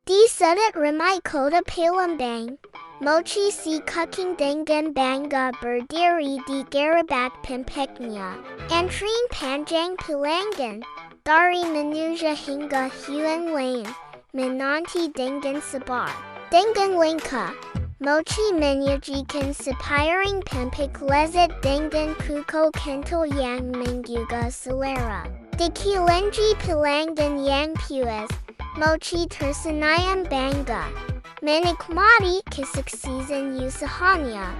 Di sedit ramai kota Palembang, mochi si kucing dengan bangga berdiri di gerabak Pempeknya. Antrean panjang pelanggan, dari menuju hingga Jualan, menanti dengan sabar. Dengan lengkap, mochi menyajikan sepiring pempek lezat dengan kuko kental yang menggugah selera. Di kilenji pelanggan yang puas, mochi tersenyum bangga, menikmati kesuksesan usahanya.